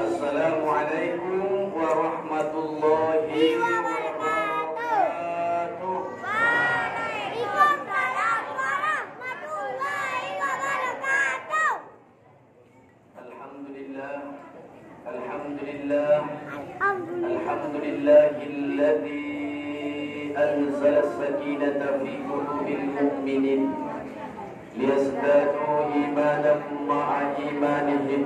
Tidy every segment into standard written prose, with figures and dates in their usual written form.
Assalamualaikum warahmatullahi wabarakatuh. Waalaikumsalam warahmatullahi wabarakatuh. Alhamdulillahilladzi anzala as-sakinata fi qulubil mu'minin liyazdadu imanan ma'a imanihim.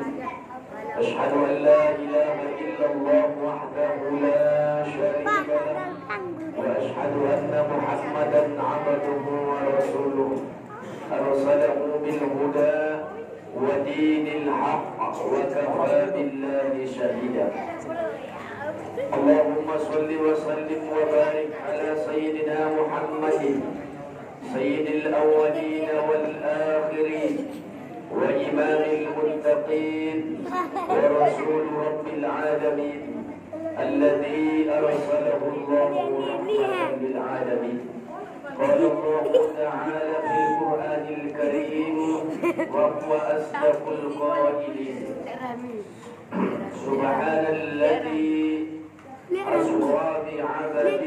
أشهد أن لا إله إلا الله وحده لا شريك له وأشهد أن محمدا عبده ورسوله أرسله بالهدى ودين الحق وكفى بالله شهيدا. اللهم صل وسلم وبارك على سيدنا محمد سيد الأولين والآخرين وإمام المتقين ورسول رب العالمين الذي أرسله الله رحمة للعالمين. قال الله تعالى في القرآن الكريم وهو أصدق القائلين سبحان الذي أسرى بعبده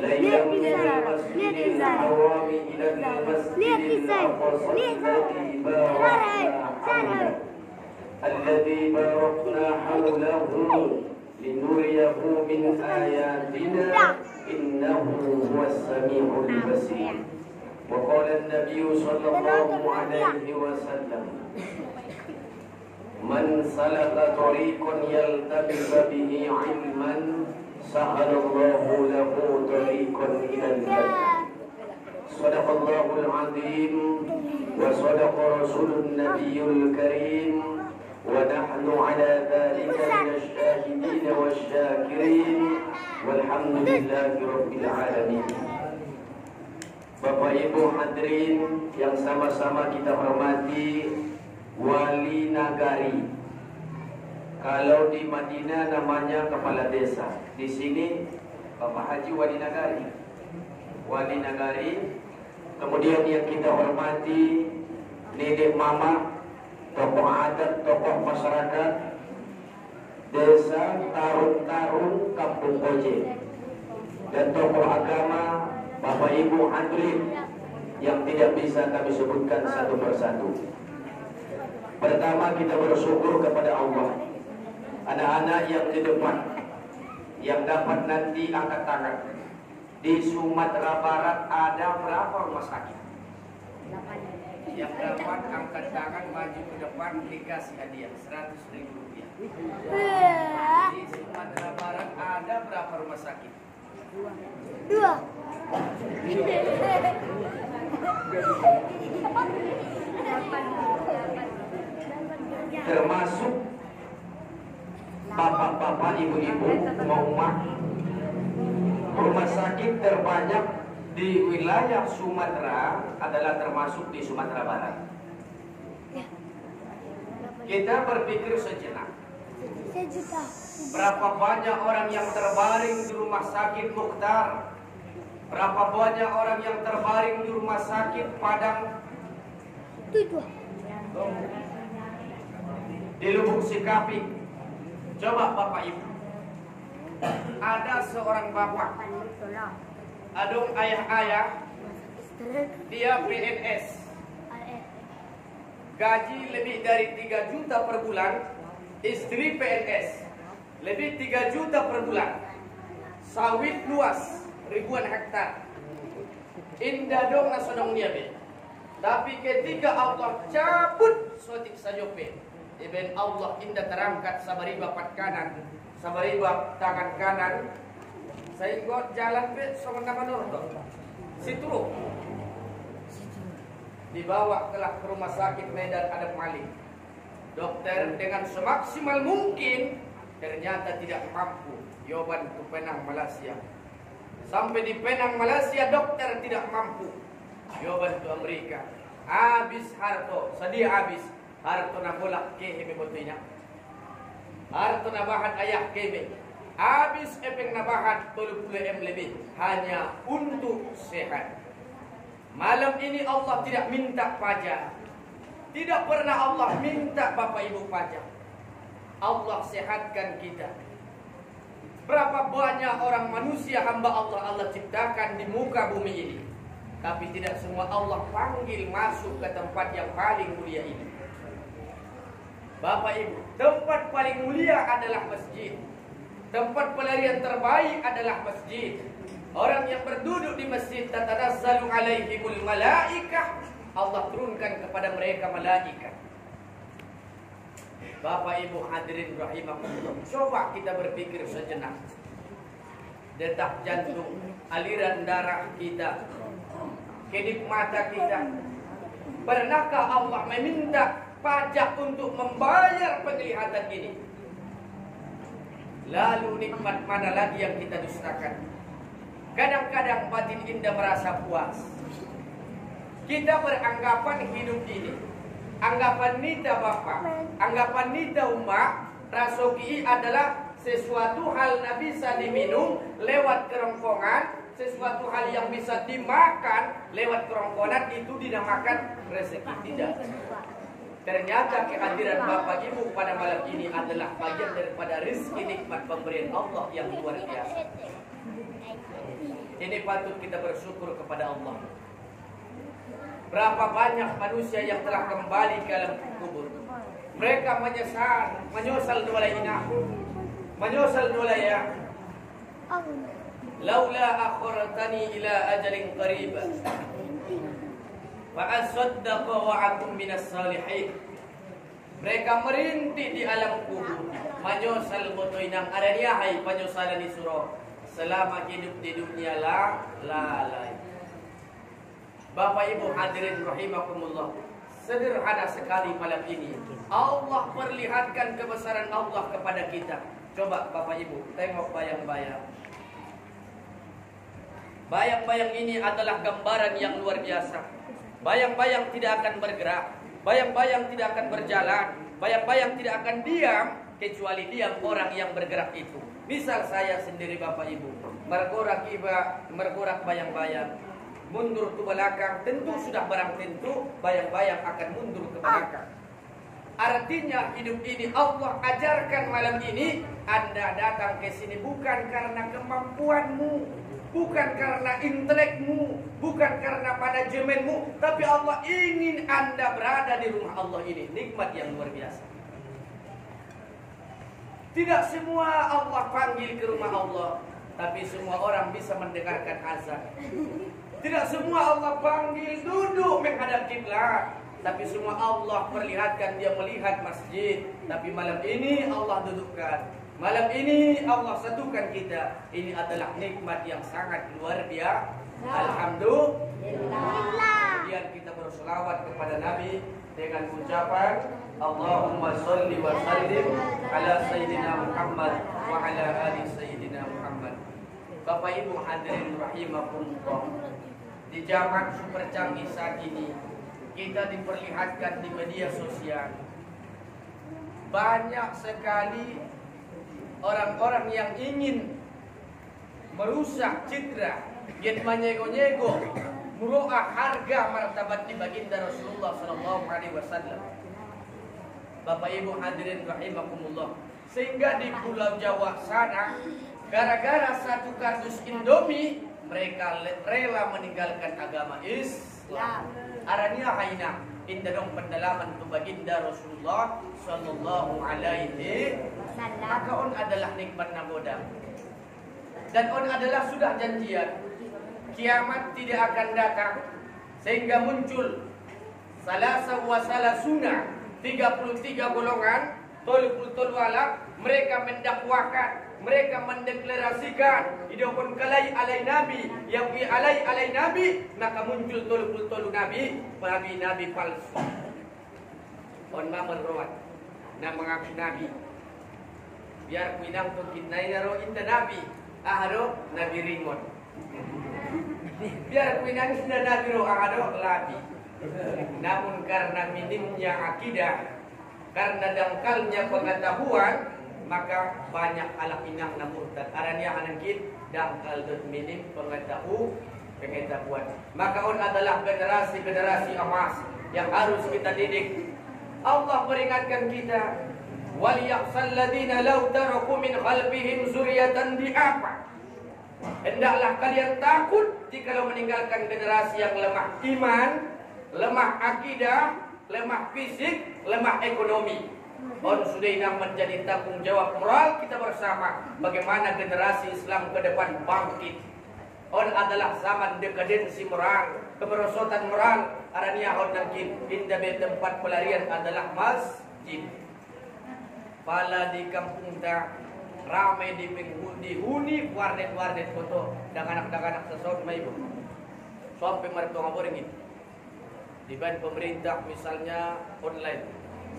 ليلا من المسجد الحرام إلى المسجد الأقصى الذي باركنا حوله لنريه من آياتنا إنه هو السميع البصير. وقال النبي صلى الله عليه وسلم من سلك طريقا يلتمس به علما سهل الله له طريقا إلى الجنة. صدق الله العظيم وصدق رسول النبي الكريم ونحن على ذلك من الشاهدين والشاكرين والحمد لله رب العالمين. Bapak Ibu hadirin yang sama-sama kita hormati, wali nagari. Kalau di Madinah namanya kepala desa, di sini Bapak Haji wali nagari. Wali nagari. Kemudian yang kita hormati nenek mama, tokoh adat, tokoh masyarakat, desa, tarun-tarun Kampung Koje, dan tokoh agama, Bapak Ibu hadirin yang tidak bisa kami sebutkan satu persatu. Pertama kita bersyukur kepada Allah. Anak-anak yang di depan yang dapat nanti angkat tangan Di Sumatera Barat ada berapa rumah sakit? Yang dapat angkat tangan maju ke depan dikasih hadiah 100.000 rupiah. Di Sumatera Barat ada berapa rumah sakit? 2. Termasuk bapak-bapak, ibu-ibu, emak-emak. Rumah sakit terbanyak di wilayah Sumatera adalah termasuk di Sumatera Barat. Kita berpikir sejenak. Berapa banyak orang yang terbaring di rumah sakit Mukhtar? Berapa banyak orang yang terbaring di rumah sakit Padang? Di Lubuk Sikapi. Coba Bapak Ibu. Ada seorang bapak, adung ayah-ayah, dia PNS, gaji lebih dari 3 juta per bulan, istri PNS, lebih 3 juta per bulan, sawit luas, ribuan hektar, indah dong nasodong dia be. Tapi ketika Allah cabut sotik sajope, Iben Allah indah terangkat sabariba pat kanan, sabariba tangan kanan, sehingga jalan be sama nama Nordo, situ dibawa ke rumah sakit Medan ada maling. Dokter dengan semaksimal mungkin ternyata tidak mampu. Jawaban ke Penang Malaysia. Sampai di Penang Malaysia dokter tidak mampu. Jawaban ke Amerika. Habis harto, sedia habis. Harto na bolak kehe bebotinya. Harto na bahan ayah keme. Habis epeng na bahan 30 M lebih hanya untuk sehat. Malam ini Allah tidak minta pajak. Tidak pernah Allah minta Bapak Ibu pajak. Allah sehatkan kita. Berapa banyak orang manusia hamba Allah ciptakan di muka bumi ini. Tapi tidak semua Allah panggil masuk ke tempat yang paling mulia ini. Bapak Ibu, tempat paling mulia adalah masjid. Tempat pelarian terbaik adalah masjid. Orang yang berduduk di masjid, tatanazzalu alaihimul malaikah, Allah turunkan kepada mereka malaikat. Bapak Ibu hadirin rahimakumullah, coba kita berpikir sejenak. Detak jantung, aliran darah kita, kedip mata kita. Pernahkah Allah meminta pajak untuk membayar penglihatan ini? Lalu nikmat mana lagi yang kita dustakan? Kadang-kadang batin indah merasa puas. Kita beranggapan hidup ini, anggapan nita bapak, anggapan nita umat, rasoki adalah sesuatu hal yang bisa diminum lewat kerongkongan, sesuatu hal yang bisa dimakan lewat kerongkongan, itu dinamakan rezeki. Tidak. Ternyata kehadiran Bapak Ibu pada malam ini adalah bagian daripada rezeki nikmat pemberian Allah yang luar biasa. Ini patut kita bersyukur kepada Allah. Berapa banyak manusia yang telah kembali ke alam kubur. Mereka menyesal dola inah, menyesal dola ya. Laula akhartani ila ajalin qarib wa asaddaqa wa akum minas salihin. Mereka merintih di alam kubur, menyesal motoinang ada dia hai penyesalan di surau. Selama hidup di dunia lalai. Bapak Ibu hadirin rahimakumullah, sederhana sekali malam ini Allah perlihatkan kebesaran Allah kepada kita. Coba Bapak Ibu tengok bayang-bayang. Bayang-bayang ini adalah gambaran yang luar biasa. Bayang-bayang tidak akan bergerak, bayang-bayang tidak akan berjalan, bayang-bayang tidak akan diam kecuali diam orang yang bergerak itu. Misal saya sendiri Bapak Ibu, mergorak bayang-bayang, mundur ke belakang, tentu sudah barang tentu bayang-bayang akan mundur ke belakang. Artinya hidup ini Allah ajarkan malam ini, Anda datang ke sini bukan karena kemampuanmu, bukan karena intelekmu, bukan karena manajemenmu, tapi Allah ingin Anda berada di rumah Allah ini. Nikmat yang luar biasa. Tidak semua Allah panggil ke rumah Allah. tapi semua orang bisa mendengarkan azan. Tidak semua Allah panggil duduk menghadap kiblat, tapi semua Allah perlihatkan dia melihat masjid. Tapi malam ini Allah dudukkan, malam ini Allah satukan kita. Ini adalah nikmat yang sangat luar biasa. Alhamdulillah. Biar kita berselawat kepada Nabi dengan ucapan Allahumma sholli wa sallim ala Sayyidina Muhammad wa ala ali Sayyidina Muhammad. Bapak Ibu hadirin rahimakumullah, di zaman super canggih saat ini kita diperlihatkan di media sosial banyak sekali orang-orang yang ingin merusak citra, yang menyego-nyego, meroah harga martabat di baginda Rasulullah sallallahu alaihi wasallam. Bapak Ibu hadirin rahimakumullah, sehingga di Pulau Jawa sana gara-gara satu kardus Indomie mereka rela meninggalkan agama Islam. Aranya haina indahong pendalaman tu baginda Rasulullah sallallahu alaihi wasallam. Maka on adalah nikmat naboda. Dan on adalah sudah janjian. Kiamat tidak akan datang sehingga muncul salasa wa salasuna 33 golongan tolul wala, mereka mendakwakan, mereka mendeklarasikan idopun kalai alai nabi yang bi alai nabi, maka muncul tolul nabi palsu. On mamar rawat na mengaku nabi. Biar minang tukin nairo inda nabi, ahado nabi ringon. Biar minang inda nabi ro ahado labi. Namun karena minimnya akidah, karena dangkalnya pengetahuan, maka banyak anak inang na murtad. Aranya anangkit dangkal dan minim pengetahuan. Maka on adalah generasi emas yang harus kita didik. Allah peringatkan kita, waliyahsal ladina law taraku min khalfihim zuriyatan di'afa. Hendaklah kalian takut jikalau meninggalkan generasi yang lemah iman, lemah akidah, lemah fisik, lemah ekonomi. On sudah menjadi tanggung jawab moral kita bersama bagaimana generasi Islam ke depan bangkit. On adalah zaman dekadensi moral, kemerosotan moral. Arania on nangkin indah tempat pelarian adalah masjid. Pala di kampung ta ramai di penghuni warnet foto dengan anak sesot mai ibu. Sampai mertua ngaboring itu. Diban pemerintah misalnya online,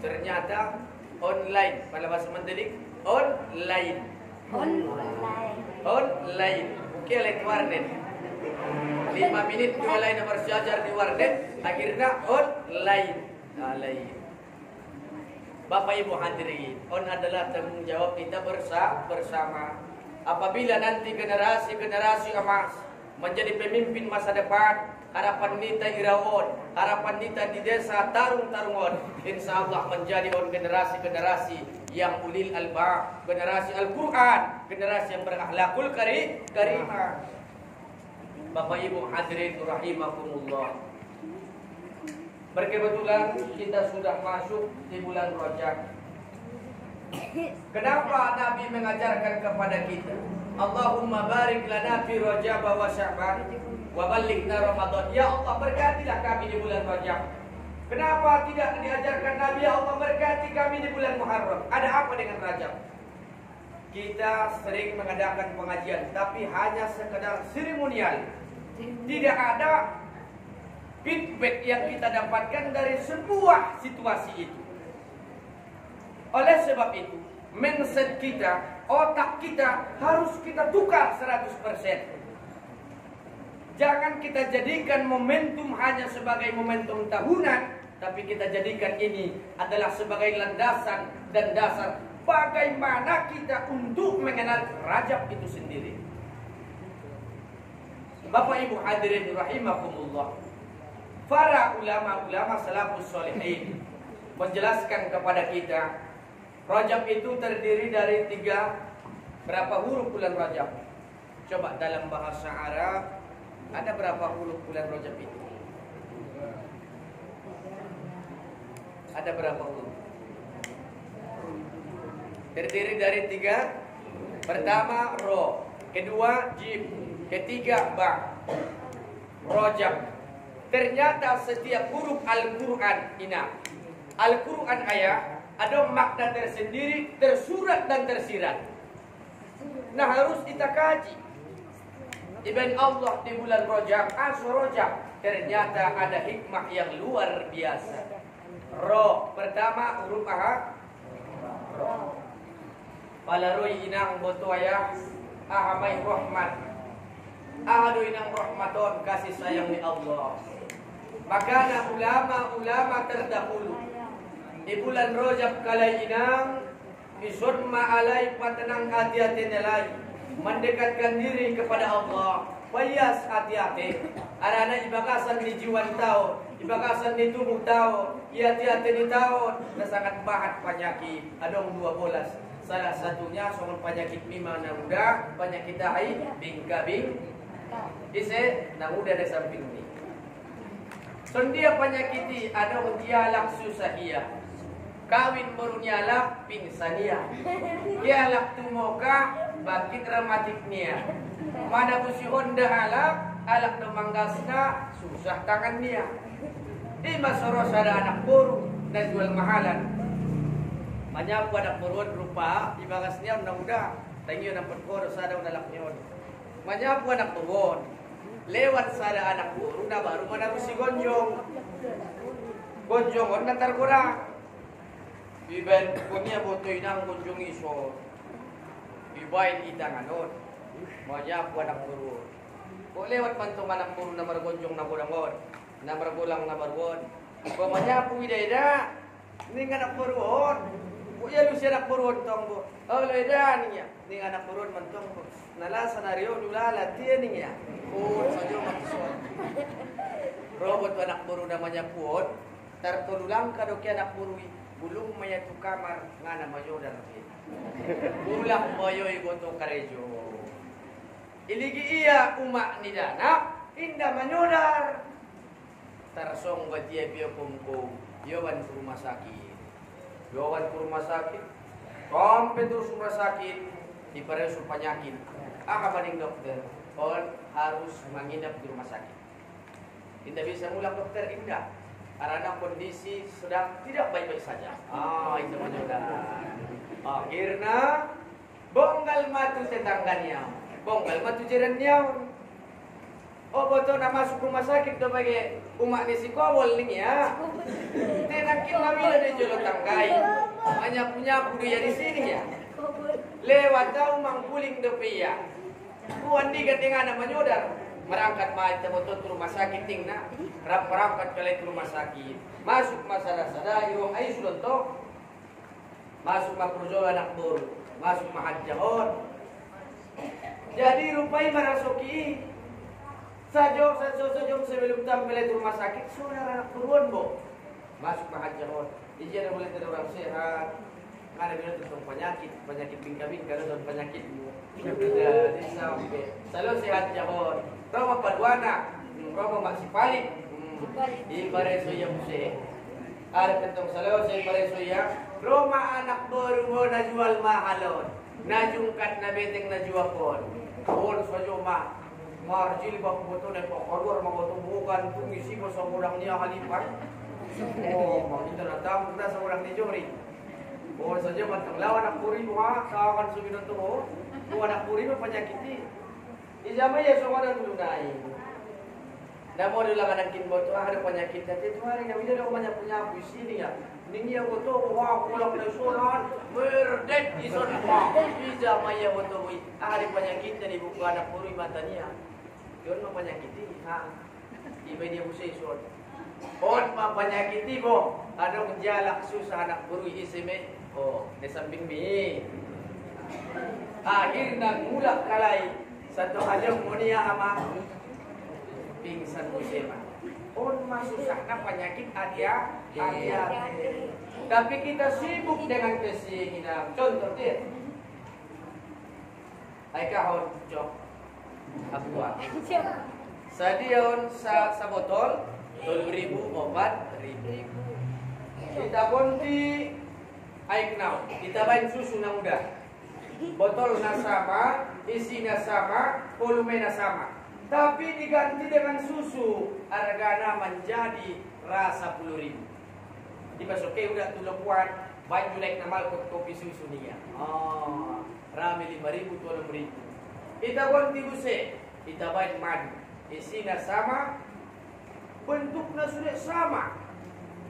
ternyata online pada bahasa mendidik online oke lagi warnet 5 menit mulai bersejajar di warnet, akhirnya online. Bapak Ibu hadirin, on adalah tanggung jawab kita bersama. Apabila nanti generasi emas menjadi pemimpin masa depan, harapan nita iraon, harapan nita di desa tarung-tarungon, insya Allah menjadi generasi yang ulil albab, generasi Al-Quran, generasi yang berakhlakul karimah. Bapak Ibu hadirin rahimakumullah, berkebetulan kita sudah masuk di bulan Rajab. Kenapa Nabi mengajarkan kepada kita, Allahumma barik lana fi Rajab wa Sya'ban wa ballighna Ramadan. Ya Allah, berkatilah kami di bulan Rajab. Kenapa tidak diajarkan Nabi, ya Allah berkati kami di bulan Muharram? Ada apa dengan Rajab? Kita sering mengadakan pengajian, tapi hanya sekedar seremonial. Tidak ada feedback yang kita dapatkan dari sebuah situasi itu. Oleh sebab itu, mindset kita, otak kita harus kita tukar 100%. Jangan kita jadikan momentum hanya sebagai momentum tahunan, tapi kita jadikan ini adalah sebagai landasan dan dasar bagaimana kita untuk mengenal Rajab itu sendiri. Bapak Ibu hadirin rahimakumullah, para ulama-ulama salafus sholihin menjelaskan kepada kita, Rajab itu terdiri dari 3 berapa huruf bulan Rajab? Coba dalam bahasa Arab ada berapa huruf bulan Rajab itu? Ada berapa huruf? Terdiri dari 3. Pertama ro, kedua jim, ketiga ba, rojab. Ternyata setiap huruf Al-Quran ina, Al-Quran ayat ada makna tersendiri, tersurat dan tersirat. Nah harus kita kaji. Ibn Allah di bulan Rajab, Rajab, ternyata ada hikmah yang luar biasa. Ro pertama huruf aha. Ro. Palaroi inang boto ayah ahamai rahmat. Ahadu inang rahmaton kasih sayang ni Allah. Maka ulama-ulama terdahulu di bulan Rajab kala inang isun ma'alai patenang hati-hati nelai mendekatkan diri kepada Allah. Wayas hati-hati. Arana ibakasan di jiwan tau, ibakasan di tubuh tau, hati-hati di tau. Na sangat bahat penyakit. Adong 12. Salah satunya soal penyakit mimana muda, penyakit dai, bingkabing. Ise na muda di samping ni. Sondia penyakiti ada dialak susahia. Kawin baru nyalak pinsania. Dialak tumoka bakit dramatiknya. Mana busi Honda alak demanggasna susah tangan dia. Di masoros ada anak baru dan jual mahalan. Banyak anak baru rupa ibagasnya mudah-mudah. Tengyo nampak koro sada unalak nyon. Banyak anak baru lewat sada anak baru na baru mana busi gonjong. Gonjong on nantar kurang. Iben punya boto inang gonjong iso. Ibain itanganon. Banyak anak baru. Kok lewat pantong anak baru na margonjong na burangon. Na margulang na bargon. Kok banyak pu ida ning anak baru. Kok ya lu si anak baru tong bo. Oh leda niya. Ning anak baru mantong bo. Nala scenario dulala tiya niya. Oh sajo matusot. Robot anak baru namanya puot. Tartululang kadoki anak baru. Bulung maya tu kamar ngana mayo dan bulak mayo igoto karejo. Iligi iya umak ni dana indah manyodar. Tarsong batia biyo kumkum yawan ke rumah sakit. Yawan ke rumah sakit. Sampai terus rumah sakit di peresu penyakit. Maning dokter. On harus menginap di rumah sakit. Tidak bisa ngulang dokter indah. Karena kondisi sedang tidak baik-baik saja. Itu menyodar. Akhirnya bonggal matu tetangganya, bonggal matu jirannya. Oh betul nak masuk rumah sakit tu bagi umat ni si kawal ni ya. Tenakin kami ada jolo tanggai. Hanya punya budaya di sini ya. Lewat tahu mangkuling depi ya. Kuan digat dengan nama menyodar. Merangkat macam betul ke rumah sakit tingna, merangkat kali ke rumah sakit, masuk masalah irong ai sulonto, masuk makrujol anak baru, masuk mahajahon. Jadi rupai marasuki, sajo sebelum tampil ke rumah sakit, saudara anak turun bo, masuk mahajahon. Ijazah boleh tidak orang sehat. Karena bila tentang penyakit bingka-bingka dan penyakit jadi sampai selalu sehat jahon. Roma paduana, Roma masih paling. Di bareso yang musik. Ada tentang selalu saya bareso yang Roma anak baru na jual mahalon, najungkat na beteng na jual pon. Pon sajo ma marjil bak boto na ko kolor maboto bukan tungisi ko sa urang niya halipan. Oh, kita datang kita sa urang ni Jori. Oh saja mantang lawan anak puri buha kawan suminon tu ho. Tu anak puri mah penyakit ni. Ijamai ya semua dah dulu naik. Dah mau diulang anak kin boto ada penyakit tadi tu hari kami dah banyak punya puisi ni ya. Ningi ya boto wah pulang dari solan berdet di solan. Ijamai ya boto wi ada penyakit ni bukan anak puri matanya. Yon mah penyakit ni ha. Ibai dia pusing sol. On mah penyakit ni bo. Ada menjalak susah anak buru isime. Oh, di samping mi. Akhirnya mulak kalai satu hajam munia ama pingsan musema. On susah na penyakit adia. Tapi kita sibuk dengan keinginan. Contoh dia. Ai kahon jok. Apa? Sadion sa botol 3.000 4.000. Kita bonti air kenal, kita bain susu na muda. Botol na sama isinya sama, volumenya sama. Tapi diganti dengan susu, harganya menjadi rasa 10.000. Dimasuki udah tulung kuat, banyu lek namal kopi susu nih ya. Rame 5.000, 12.000. Kita ganti buse, kita baik madu. Isinya sama, bentuknya sudah sama.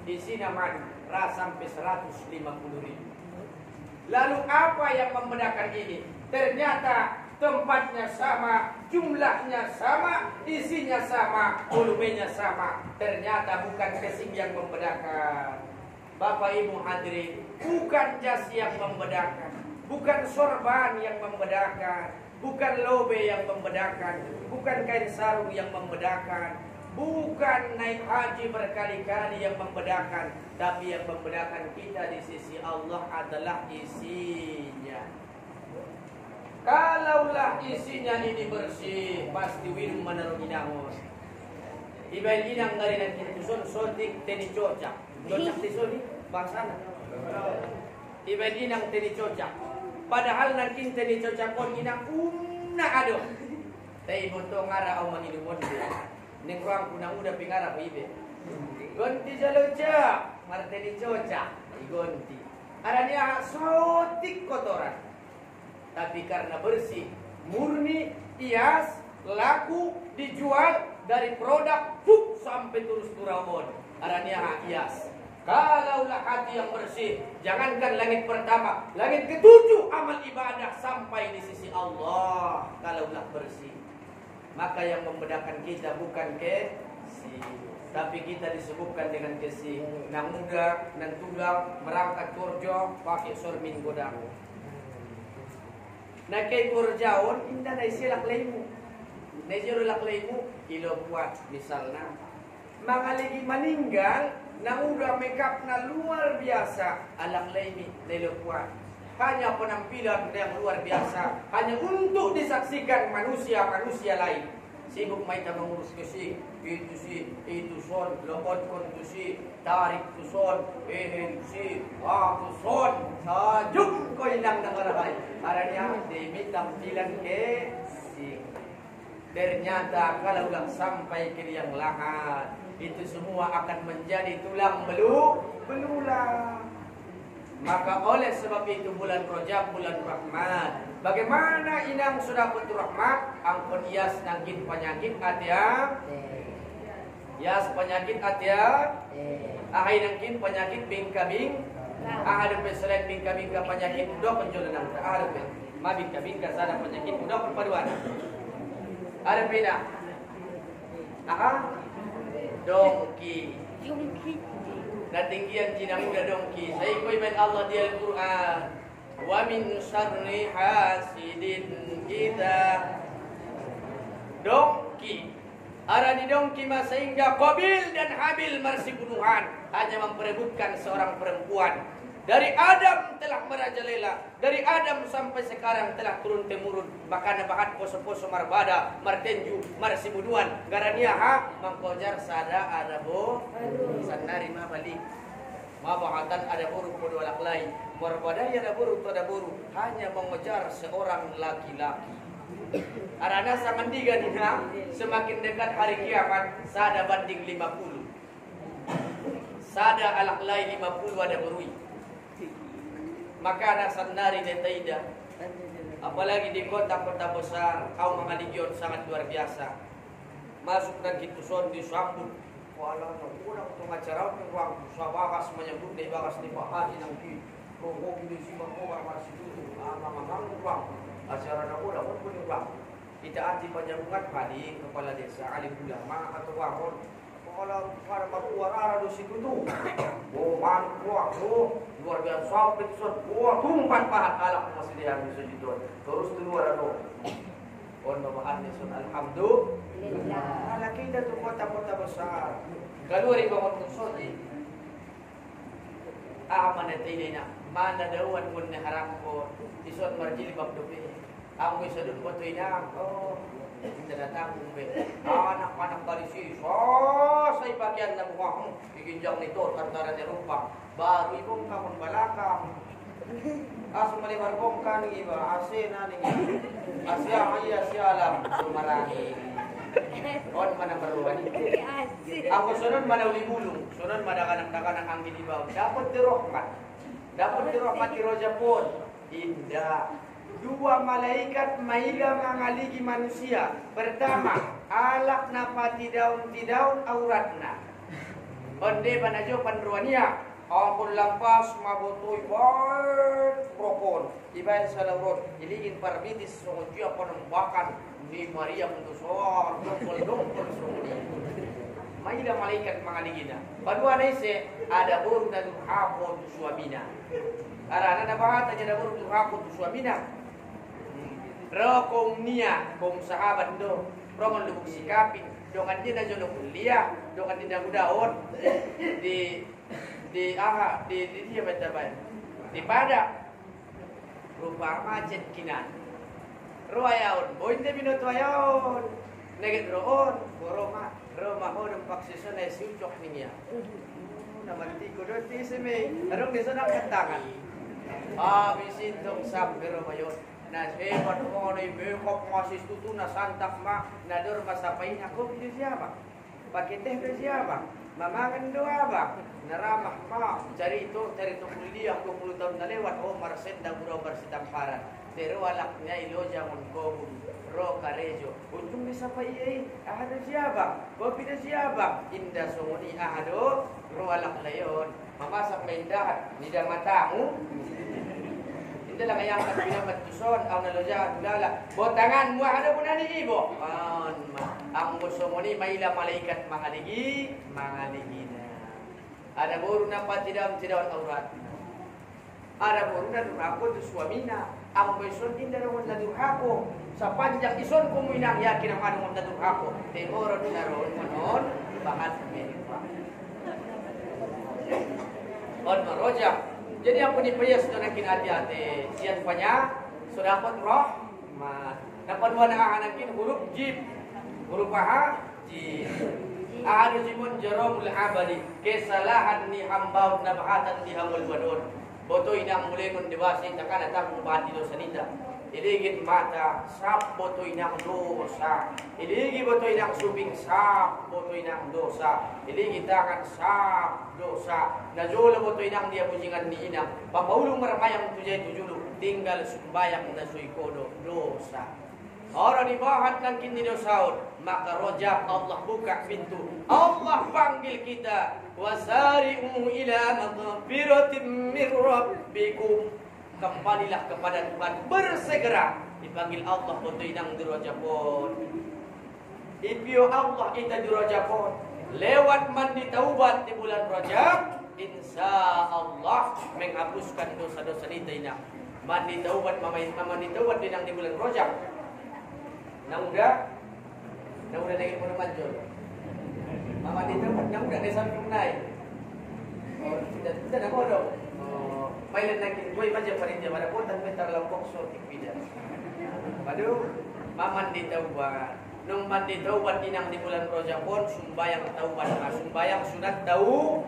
Isinya madu, rasa sampai 150.000. Lalu apa yang membedakan ini? Ternyata tempatnya sama, jumlahnya sama, isinya sama, volumenya sama. Ternyata bukan casing yang membedakan. Bapak Ibu hadirin, bukan jas yang membedakan, bukan sorban yang membedakan, bukan lobe yang membedakan, bukan kain sarung yang membedakan, bukan naik haji berkali-kali yang membedakan, tapi yang membedakan kita di sisi Allah adalah isinya. Kalaulah isinya ini bersih, pasti win menaruh inangon. Ibain inang dari nanti tusun sotik teni cocak. Cocak tisun ni bangsana. Ibain inang teni cocak. Padahal nanti teni cocak kon inang una ado. Tapi butuh ngara au mangilumon dia. Ning ruang kunang udah pingara po ibe. Gonti jaloca, marteni cocak, gonti. Aranya sotik kotoran. Tapi karena bersih, murni, hias, laku, dijual dari produk sampai terus turun. Aranya hias. Kalaulah hati yang bersih, jangankan langit pertama, langit ketujuh amal ibadah sampai di sisi Allah. Kalaulah bersih. Maka yang membedakan kita bukan kesi, tapi kita disebutkan dengan kesi. Nang muda, nang tulang, merangkat kurjo, pakai sormin godang. Nah kay kurjaon, indah na silak lemu. Na silak lemu, ilo buat misalnya. Mga lagi meninggal, nang udah make up na luar biasa, alang lemi, na buat. Hanya penampilan yang luar biasa, hanya untuk disaksikan manusia-manusia lain. Sibuk maita mengurus kesing, itu son, lokot kon tusi, tarik tu son, tusi, tu son, sajuk ko ilang nangarahay. Aranya demi tampilan kesing. Ternyata kalau ulang sampai ke liang lahat, itu semua akan menjadi tulang belulang. Maka oleh sebab itu bulan Rajab, bulan rahmat. Bagaimana inang sudah penuh rahmat, ampun ias nangkin penyakit atia. Ias penyakit atia. Ahai nangkin penyakit bingka-bing. Ahadu peselen bingka-bingka penyakit udah penjualan nang. Ahadu pe. Ma bingka-bingka sana penyakit udah perpaduan. Ada pina. Dongki. Ketinggian Cina muda dongki. Saya ikut iman Allah di Al-Quran. Wa min syarri hasidin kita. Dongki. Arani dongki sehingga Qabil dan Habil marsi bunuhan. Hanya memperebutkan seorang perempuan. Dari Adam telah merajalela. Dari Adam sampai sekarang telah turun temurun. Maka nabahat poso-poso marbada, martenju, marsi bunuhan. Garania mangkojar sada ada bo. Sandari mabalik. Mabahatan ada buruk pada walak lain. Marbadaya ada buruk pada buruk. Hanya mengejar seorang laki-laki. Arana sangat tiga dina. Semakin dekat hari kiamat, sada banding 50. Sada alak lain 50 ada berui. Maka ada sandari netaida. Apalagi di kota-kota besar, kaum religion sangat luar biasa. Masuk dan kituson disambut. Wala na ulang itong acara ng ruang sa bakas menyebut di bakas di pahadi ng ki. Kung di simbang ko masih dulu. Mamangang ruang. Acara na ulang pun ruang. Itaati penyambungan padi kepala desa alim ulama atau wahon. Kalau para makuara do situ tu. Oh man kuah luar biasa petson. Oh tumpan pahat alak masih dia bisa jidon. Terus keluar ado. On babahan ni sun alhamdulillah. Ala kita tu kota-kota besar. Keluar di bangun munsodi. Aman na mana dawan mun harap ko. Ison marjili bab dobe. Ang isadun ko to ina. Oh. Kita datang anak-anak dari sini saya bagian na buang iginjang nito antara ni rupa baru ibong kamun balakang Aso malibar bongkan iba, asena ning. Asya iya sialam sumarangi. On mana baruan. Aku sunod mana uli bulung, sunod mana kanak-kanak ang ginibaw. Dapat dirahmat. Dapat dirahmat di roja pun. Indah. Dua malaikat maila mengaligi manusia. Pertama, alak napati daun auratna. Onde panajo panruania. Ampun lampas mabotoy bar prokon. Ibayan sa lawrot. Iligin parbitis so dia panembakan ni Maria mentusor dongkol sumuni. Maila malaikat mengaligina. Padua naise ada burung dan hako tu suamina. Arana na bahata ada burung tu hako tu suamina. Ro kong niya kong sahabat do. Promon lubuk sikapin. Dongan dia na jono kuliah, dongan dia mudaon di dia baca di pada rupa macet kinan roayaon boy te binot wayaon neget roon boroma hodem paksison ay sucok niya namanti ko do ti seme arong desa nak tangan bisin dong sab pero mayon na hebat mo ni bekok masis tutu na santak ma nador masapain ako di siapa pakai teh ke siapa mamangan doa ba naramah ma cari itu kuliah 20 tahun na lewat marsen da burau bersitamparan pero walaknya iloja mon gobun ro karejo untung bisa pa iya ahado siapa kopi da siapa inda sumuni ahado ro walak layon mamasak maindahan nida matamu inda lang ayang kat pinamatuson aw naloja dulala botangan mo ahado pun ani ibo ang sumuni maila malaikat mangaligi ada baru nampak tidak aurat. Ada baru na durhako tu suamina. Ang beson inda naman na durhako. Sa panjang ison kung minang yakin ang anong na durhako. Temoro na ron manon bahat menipa. On maroja. Jadi ang punipayas doon ang kinati-ati. Siyan pa niya. So dapat roh. Napadwa na kakanakin huruf jib. Huruf aha jib. Ahadu jimun jaromul abadi kesalahan ni hambau nabahatan di hamul wadon boto inang mulengon dewasa takkan datang membahati dosa nida iligit mata sap boto inang dosa iligi boto inang subing sap boto inang dosa iligi tangan sap dosa najolo boto inang dia pujingan ni inang papaulung meramayang tujay tujulu tinggal sumbayang na suikodo dosa. Orang dibahat ng kinidosaud, maka rojak Allah buka pintu. Allah panggil kita. Wasari'u ila maghfiratin min rabbikum. Kembalilah kepada Tuhan, bersegera. Dipanggil Allah botoy nang dirojapon. Ipio Allah kita dirojapon. Lewat mandi taubat di bulan Rajab, insya Allah menghapuskan dosa-dosa kita. Mandi taubat dinang di bulan Rajab. Nang udah lagi mau manjur. Mama di tempat nang udah desa tunai. Tidak bodoh. Mailan lagi gue baca parinja pada potan bentar lampok sotik bida. Waduh, mama di taubat. Nung mandi taubat inang di bulan Rajab pun sumbayang taubat, sumbayang sunat tau.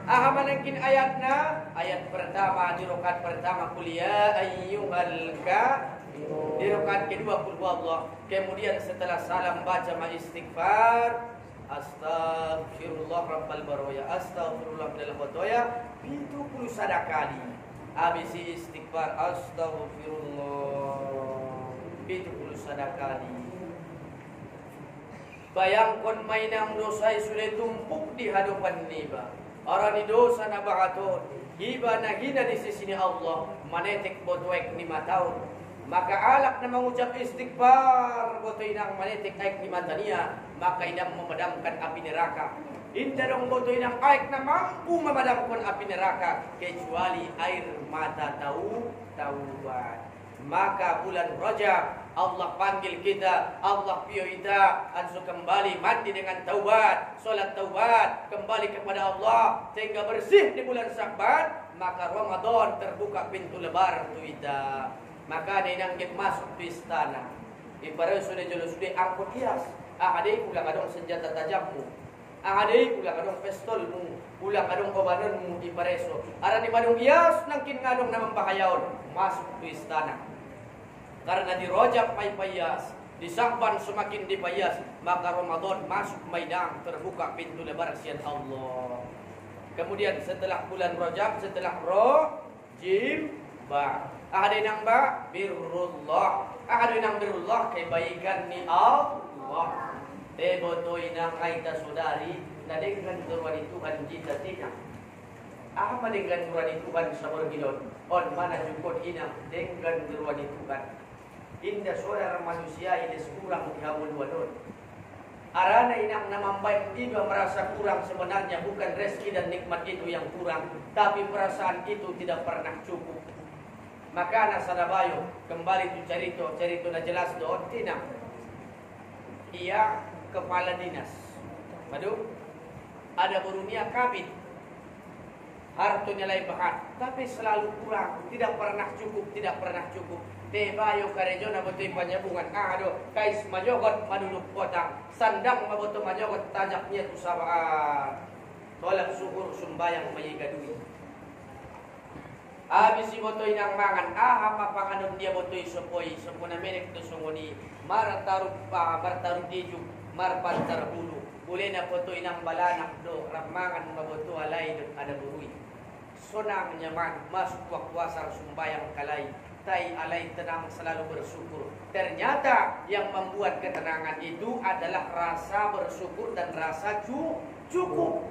Manangkin ayatna, ayat pertama di rakaat pertama kuliah ayyuhal di rakaat kedua qul huwallah. Kemudian setelah salam baca ma istighfar, astaghfirullah rabbal baraya, astaghfirullah minal khotoya 70 kali. Habis istighfar astaghfirullah 70 kali. Bayangkan mainang dosa sudah tumpuk di hadapan niba. Orang di dosa na bakaton, hiba na hina di sisi Allah, manetik botuek 5 tahun. Maka alak na mengucap istighfar, botoy nang manetik aik 5 tania, maka idang memadamkan api neraka. Indah dong botoy nang aik na mampu memadamkan api neraka, kecuali air mata taubat. Maka bulan Rajab Allah panggil kita, Allah piyo kita ansu kembali mandi dengan taubat, solat taubat, kembali kepada Allah sehingga bersih di bulan Sya'ban, maka Ramadan terbuka pintu lebar tu kita. Maka nenang kita masuk di istana. Ibarat sudah jolo sudah angkut hias. Adai pula kadang senjata tajammu. Adai pula kadang pistolmu, pula kadang obananmu di pareso. Ara di badung hias nangkin ngadong na membahayaon. masuk ke istana. Karena di Rajab may payas, di Sya'ban semakin dipayas, maka Ramadan masuk maidang, terbuka pintu lebar sian Allah. Kemudian setelah bulan Rajab, setelah Rajimba, ada yang ba birrullah, ada yang birrullah kebaikan ni Allah. Botoy nang kaita saudari, na dengan turuan Tuhan kita tidak. Apa dengan turuan Tuhan sa Borgilon? On mana jukot inang dengan turuan Tuhan. Indah saudara manusia ini kurang dihamul wadon. Arana inang namambay iba merasa kurang, sebenarnya bukan rezeki dan nikmat itu yang kurang, tapi perasaan itu tidak pernah cukup. Maka anak sadabayo kembali tu cerita na jelas doon tinang. Ia kepala dinas. Aduh, ada burunia kabit. Hartonya lain bahan, tapi selalu kurang, tidak pernah cukup. Tebayo karejo na botoy panyabungan. Aduh, kais majogot maduluk potang. Sandang maboto majogot tajaknya tu sabaan. Tolak syukur sumbayang mayigadui. Abis si botoy nang mangan, mapanganom dia botoy sopoy, sempuna menek tu sungoni. Martarup dijuk, marpantar bulu. Boleh na botoy nang balanak do, ramangan maboto alay do ada burui. Sonang nyaman, masuk puasa sumbayang kalay. Tai alay tenang selalu bersyukur. Ternyata yang membuat ketenangan itu adalah rasa bersyukur dan rasa cukup.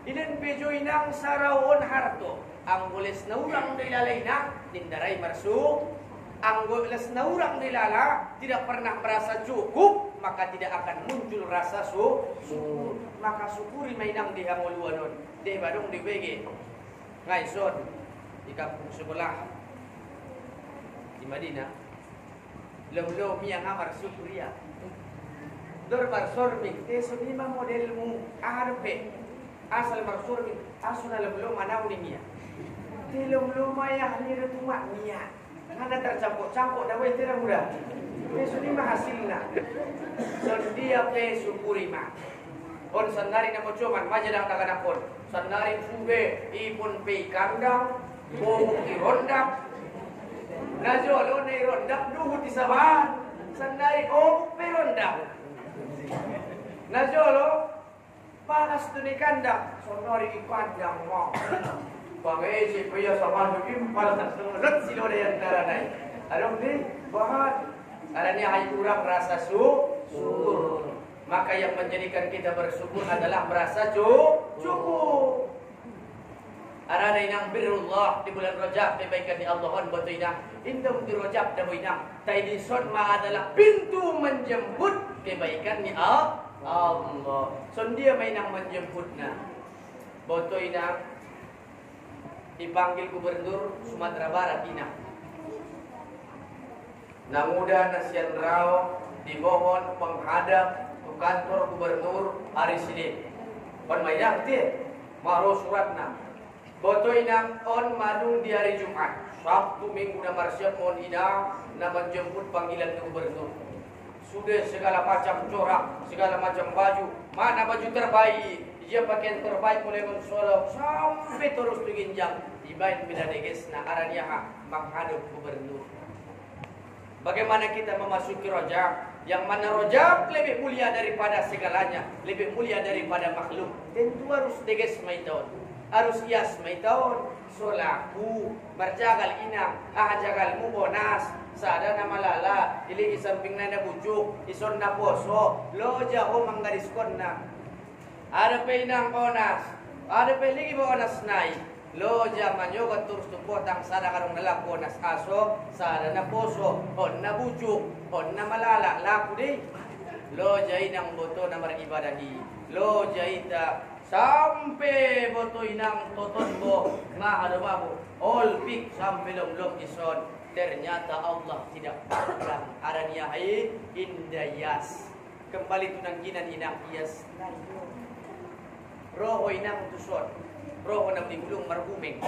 Ilen pejo inang sarawon harto. Ang gules na urang dilalay na tindaray marsuk. Ang gules na urang dilala tidak pernah merasa cukup, maka tidak akan muncul rasa syukur. Maka syukuri mainang dihamuluanon. Di badong di BG. Ngaison di kampung sebelah di Madinah, lom yang amar syukriya. Dor barsormik, teso lima modelmu arpe, asal barsormik, asuna lom manau niya. Di lom ayah ni retumak niya. Nada tercampur-campur dah boleh tidak mudah. Teso lima hasilna. So dia pe syukuri ma. On sandari na mocoman majadang taganapon. Sandari sube ipon pe kandang, bom irondap. Najolo na irondap duhut di sabahan. Sandari pe rondap. Najolo panas tu ni kandang. Sandari ikandang mo. Pangeci paya sama impal tersulut silo yang taranai. Adong ni bahan. Adanya hai kurang rasa syukur. Maka yang menjadikan kita bersyukur adalah merasa cukup. Arana inang birrullah di bulan Rajab kebaikan di Allahon botoina. Indom di Rajab da boina. Taidison ma adalah pintu menjemput kebaikan di Allah. Son dia mainang menjemputna. Botoina dipanggil gubernur Sumatera Barat ina. Namuda nasian rao dimohon menghadap kantor gubernur hari Senin. On maidang ti maro suratna. Botoy nang on madung di hari Jumat. Sabtu Minggu na marsiap mon ina na menjemput panggilan gubernur. Sudah segala macam corak, segala macam baju. Mana baju terbaik? Dia pakaian terbaik mulai mensolok sampai terus diginjang. Ibain bidadeges na araniah menghadap gubernur. Bagaimana kita memasuki Rajab? Yang mana Rajab lebih mulia daripada segalanya, lebih mulia daripada makhluk. Tentu harus deges maiton, harus ias maiton. Solaku berjagal inang, jagal mu bonas. Sada nama lala, ili isamping nanda bujuk, ison na poso, loja o manggariskon na. Ada pe inang bonas, ada pe lagi bonas naik. Loja manyogat terus tumpotang sada karong nalak bonas aso, sada na poso, on na bujuk, on na malala, laku di. Loja inang boto na maribadahi, loja ita sampai boto inang totonbo mahadababu, all pik sampai lom ison. Ternyata Allah tidak pernah araniahai indayas. Kembali tunangginan inang ias. Roho inang tuson. Roho na digulong margumeng.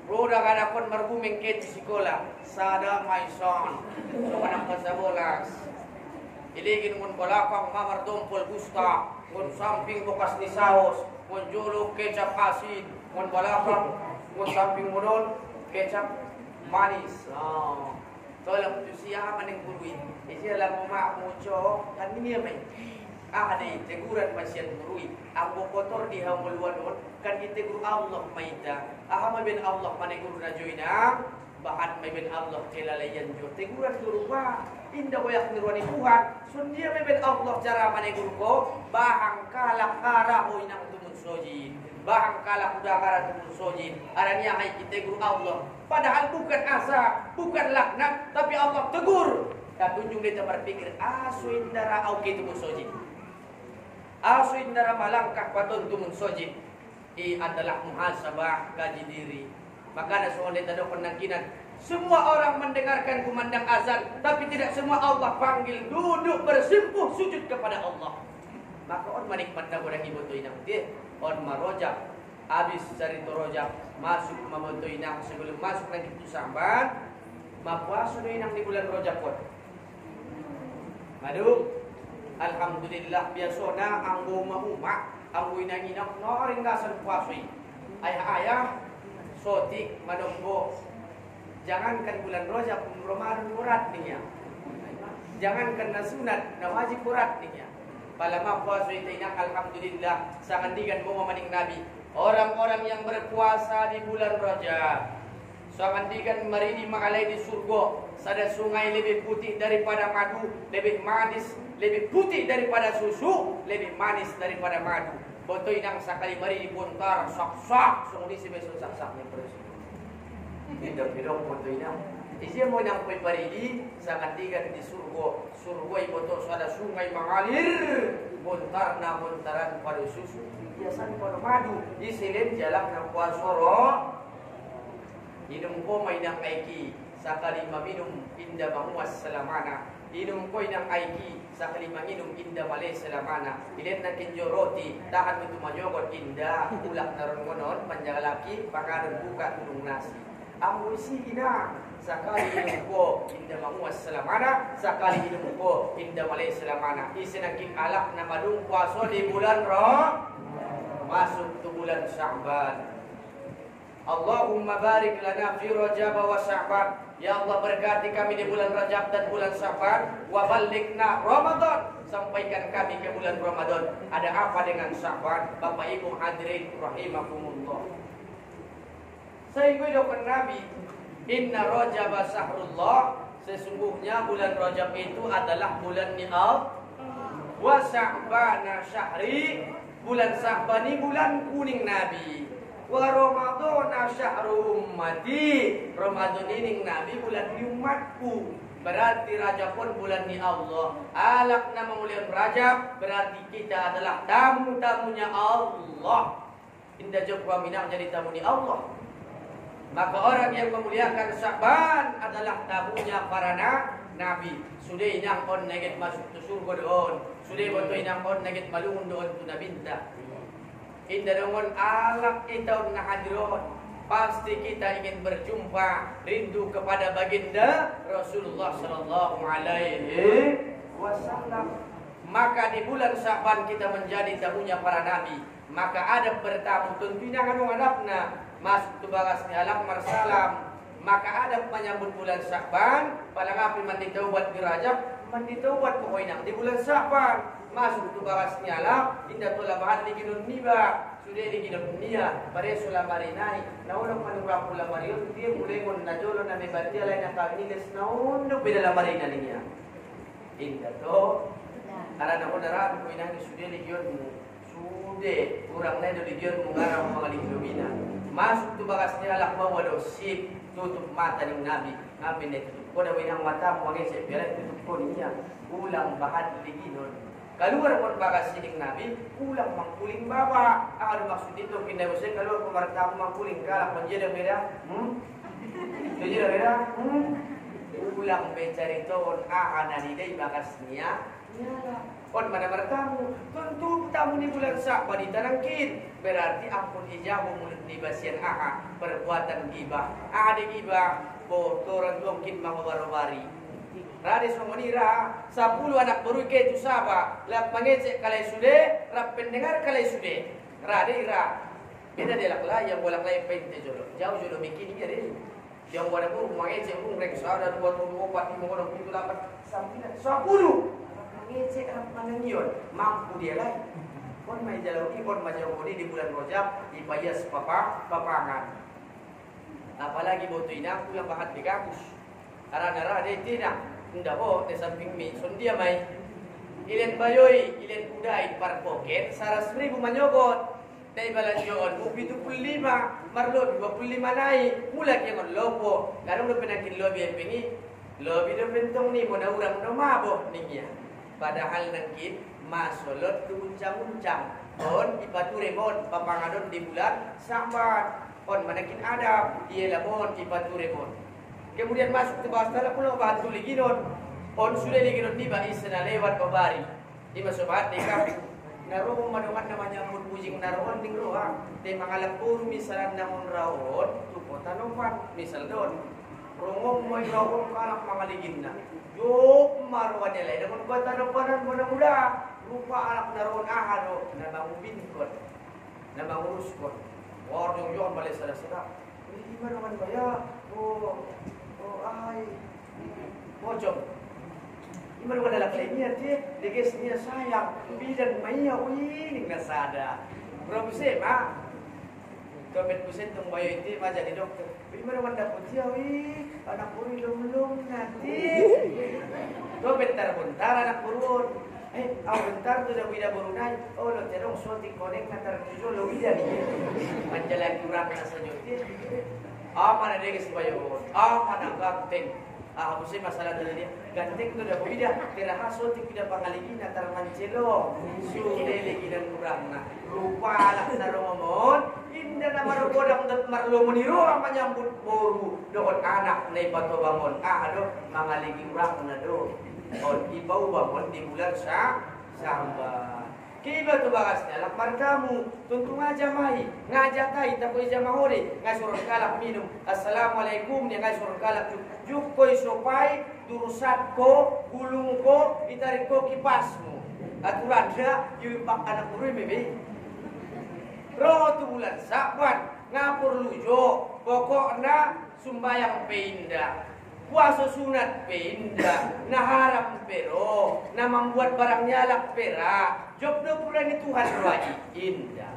Roho na kanakon margumeng ket sekolah. Sada my son. So kanang kasabolas. Iligin mun balakang mamar dompol gusta. Mun samping bukas ni saos. Mun julog kecap asin. Mun balakang mun samping munol kecap manis. Tolong tu siapa maning kurui. Isi alam mak muco kan ini apa? Ada teguran pasien kurui. Ambo kotor di hamul wadon kan ditegur Allah maita. Aham bin Allah maning guru najoina. Bahan may bin Allah kilalayan jo. Teguran guru ba? Indah wayak nirwani Tuhan. Sundia may bin Allah cara maning guru ko. Bahang kalak karahoy ng tumun sojin. Bahang kalak udakara tumun sojin. Aranya ay ditegur Allah. Padahal bukan asa, bukan laknat, tapi Allah tegur. Katunjung dia berpikir, asu indara auke tumun sojin. Asu indara malangkah patun tumun sojin. I adalah muhasabah kaji diri. Maka ada soal dia tahu penangkinan. Semua orang mendengarkan kumandang azan, tapi tidak semua Allah panggil duduk bersimpuh sujud kepada Allah. Maka on manikmat na orang ibu tu inang dia, on marojak, habis cari tu rojak, masuk mamoto inang sebelum masuk lagi tu samban, mapuaso na inang di bulan rojak pun. Madu, alhamdulillah biasa na anggo mahuma, anggo inang noring gasan puasoi. Ayah-ayah sotik manombo. Jangankan bulan Rajab, Ramadan murat nih ya. Jangankan sunat, wajib murat nih ya. Palama puasa itu inak alhamdulillah sangandikan mau maning Nabi. Orang-orang yang berpuasa di bulan Rajab sangandikan marini makalai di surga. Sada sungai lebih putih daripada madu, lebih manis, lebih putih daripada susu, lebih manis daripada madu. Foto inang sakali marini buntar sak-sak, sungguh si besok sak-sak nih terus. Hidung-hidung foto inang. Isi mo nang ko'y parigi sa kantigan di surgo. Surgo ay boto sa sungai mengalir. Buntar na buntaran pada susu. Biasan pada madu. Isilin jalak ng puasoro. Inum ko may nang aiki. Sakali maminum inda mamuas salamana. Inum ko nang aiki. Sakali manginum inda mali salamana. Ilen na kinjo roti. Tahan mo tumanyogot inda. Ulak na ron ngonon. Panjagalaki. Pangalan buka tulong nasi. Ang isi ina sakali inum ko inda mamuas salamana, sakali inum ko inda malay salamana. Isinaging alak na madung puaso di bulan masuk tu bulan Sya'ban. Allahumma barik lana fi Rajab wa Sya'ban. Ya Allah berkati kami di bulan Rajab dan bulan Sya'ban. Wa balikna Ramadan. Sampaikan kami ke bulan Ramadan. Ada apa dengan Sya'ban? Bapak Ibu hadirin rahimakumullah. Saya ikutkan Nabi, Inna Rajab Sahrullah, sesungguhnya bulan Rajab itu adalah bulan Allah. Wa Sya'bana syahri, bulan Sya'ban ini bulan kuning Nabi. Wa Ramadana syahru ummati, Ramadan ini Nabi bulan di umatku. Berarti Rajab pun bulan ni Allah. Alak nama bulan Rajab, berarti kita adalah tamu-tamunya Allah. Indah jokwa minang jadi tamu ni Allah. Maka orang yang memuliakan Sya'ban adalah tamunya para nabi. Sudah inang on negit masuk ke surga doon. Sudah betul inang on negit malungun doon tu nabinta. Indah doon alak itaw na hadiron. Pasti kita ingin berjumpa rindu kepada baginda Rasulullah sallallahu alaihi wasallam. Maka di bulan Sya'ban kita menjadi tamunya para nabi. Maka ada bertamu tentunya kan menghadapna. Masuk tu bagas ni alam marsalam. Maka ada menyambut bulan Sya'ban. Palangapi manditaubat di Rajab. Manditaubat po inang di bulan Sya'ban. Masuk tu bagas ni alam. Indah tu labahan di ginun niba. Sudah di ginun niya. Pareso la marinay. Naulong manurang pula marion. Dia mulai mo na jolo na may batia lain na kagnilis. Naulong pinala marina niya. Indah to. Karena ako daraan ko inang sudah di ginun mo. Sudah. Kurang na di ginun mo nga mga liglumina. Masuk tu bagas ni alak mawado sip tutup mata ng Nabi. Nabi na tutup ko na winang mata mo mangin sa pera tutup ko niya. Ulang bahat liginon. Kaluar mo bagas ni Nabi, ulang mangkuling baba. Ano maksud dito kinawasay kaluar ko marta mo mangkuling kalak manjeda beda. Manjeda beda. Ulang becari ton aanani day bagas niya. On mana bertamu, tentu tamu di bulan Sya'ban ditanangkin. Berarti ampun ijabu mulut di basian aha perbuatan gibah. Ada gibah, kotoran mungkin mawar-wari. Radis memonira 10 anak beruke itu saba. Lap mengecek kalai sude, rap pendengar kalai sude. Rade ira. Beda dia laklah yang bolak lai pente jolo. Jauh jolo bikin dia deh. Yang pada pun mengecek pun reksa ada 2,4, 5,7, 8, 9, 10. Mengecek mana nion mampu dia lagi. Kon mai jalau kon majau di bulan Rajab ipayas papangan. Apalagi botu inaku yang bahat di kampus. Arah-arah dia tidak. Nda bo di samping mi son dia mai. Ilen bayoi, ilen udai par poket 100.000 manyogot. Dai balanjoon mo 75, marlo 25 naik. Mula kaya lopo. Karong do penakin lobi pengi. Lobi do pentong ni mo na urang do mabo niya. Padahal nangkit masolot uncang-uncang. On ipature mon papangadon di bulan Sabat. On manakin adab ialah mon ipature mon. Kemudian masuk ke bahas dalam pulau bahan tuli ginon. On sudah diginon tiba isna lewat kobari. Di masuk bahan di kampung. Naroon madungan namanya mun pujing naroon ding roa. Di mangalap pun misalan namun raon tuko tanopan misal don. Rongong mo raon kalak mangaligin na. Yuk marwan nilai namun ko tanopanan muda-muda. Rupa anak naroon ahado na mangubinkon. Na manguruskon. War yung yon balik sada-sada. Hindi man naman baya. Ay, mojong. Iman ko dalam lainnya dia, deges niya sayang, bidan maya wining nasada. Profesor, Kapit pusen tong bayo itu maja di dokter. Iman naman dapat dia, anak puri lum-lum nanti. Kapit bentar anak burun. Bentar tu dah wida burunai. Oh, lo terong suati konek nanti tujuh lo wida ni. Manjalan kurang nasa juti. Mana deges bayo? Mana ganteng? Aku sih masalah dari dia. Ganteng tu dah beda. Kira hasil tidak pangaligi natar mancelo. Sudah lagi dan kurang na. Rupa lah naromon. Indah nama rodang dat marlo meniru apa nyambut boru. Doon anak na ipato bangon. Aduh mangaligi kurang na do. On ibau bangon di bulan Sambat. Kiba tu bagasnya lak martamu tuntung aja mai ngajak tai tak koi jama hore ngasur kalak minum assalamualaikum dia ngasur kalak juk koi sopai durusat ko gulung ko itarik ko kipasmu aturan dia yupak anak urui bebe ro tu bulan Sabat ngapur lujo pokokna sumbayang pindah puasa sunat pindah na harap pero na membuat barang nyalak pera job do pula ni Tuhan roai indah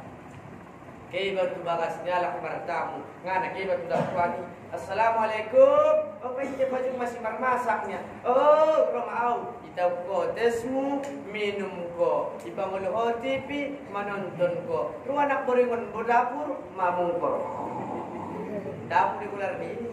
kay baru bagas nyalak martamu ngana kay baru dakwani assalamualaikum apa ini baju masih masaknya oh romau kita ko tesmu minum ko ipamuluh TV menonton ko lu anak beringon bodapur mamung ko dapur di bulan ini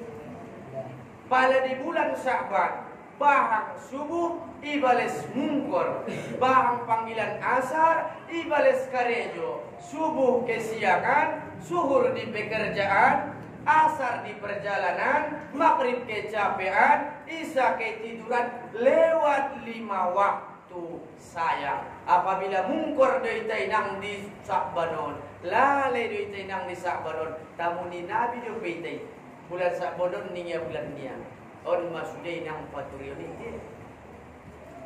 pada di bulan Sya'ban bahang subuh ibales mungkor bahang panggilan asar ibales karejo subuh kesiangan suhur di pekerjaan asar di perjalanan maghrib kecapean isya ketiduran lewat 5 waktu sayang apabila mungkor doitai nang di Sya'banon lale doitai nang di Sya'banon tamuni nabi do peitai bulan Sya'ban niya bulan niya on masuday nang paturion ini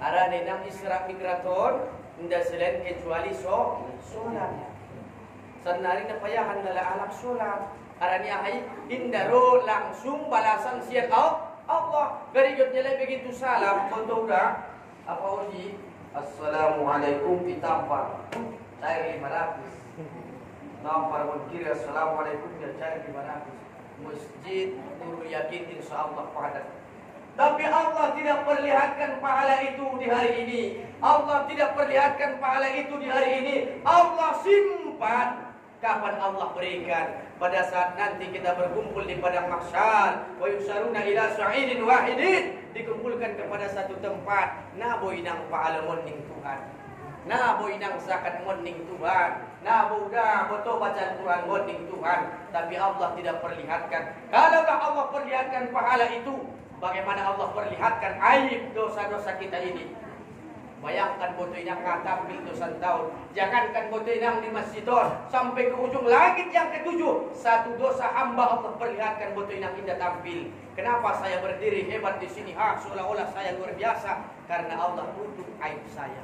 ara nang Isra Migrator inda selain kecuali solat sanari na payahan nala alak solat ara ni ahay indaro langsung balasan siat Allah garigot nila begitu salam konto udah apa uji assalamualaikum pitapa cari 500 nampar kiri assalamualaikum dia cari 500 masjid nurul yakin insyaallah pahala. Tapi Allah tidak perlihatkan pahala itu di hari ini. Allah tidak perlihatkan pahala itu di hari ini. Allah simpan. Kapan Allah berikan? Pada saat nanti kita berkumpul di padang mahsyar, wa yusaruna ila sa'idin wahidin, dikumpulkan kepada satu tempat. Na boy nang pahala moning Tuhan. Na boy nang zakat moning Tuhan. Nah, budak betul bacaan Quran moning Tuhan, tapi Allah tidak perlihatkan. Kalaulah Allah perlihatkan pahala itu, bagaimana Allah perlihatkan aib dosa-dosa kita ini? Bayangkan boto inang ngatampil dosa tahun. Jangankan boto inang di masjidon sampai ke ujung langit yang ketujuh, satu dosa hamba Allah perlihatkan boto inang indah tampil. Kenapa saya berdiri hebat di sini? Seolah-olah saya luar biasa karena Allah tutup aib saya.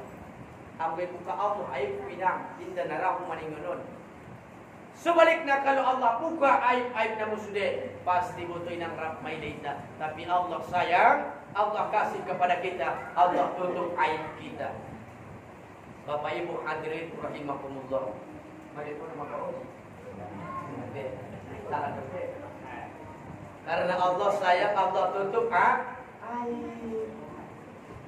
Sampai buka Allah aib pinang indah narahu maningonon. Sebaliknya kalau Allah buka aib-aib namu sudah, pasti butuh inang ramai leita. Tapi Allah sayang, Allah kasih kepada kita, Allah tutup aib kita. Bapak Ibu hadirin rahimakumullah. Mari pun maka karena Allah sayang, Allah tutup aib.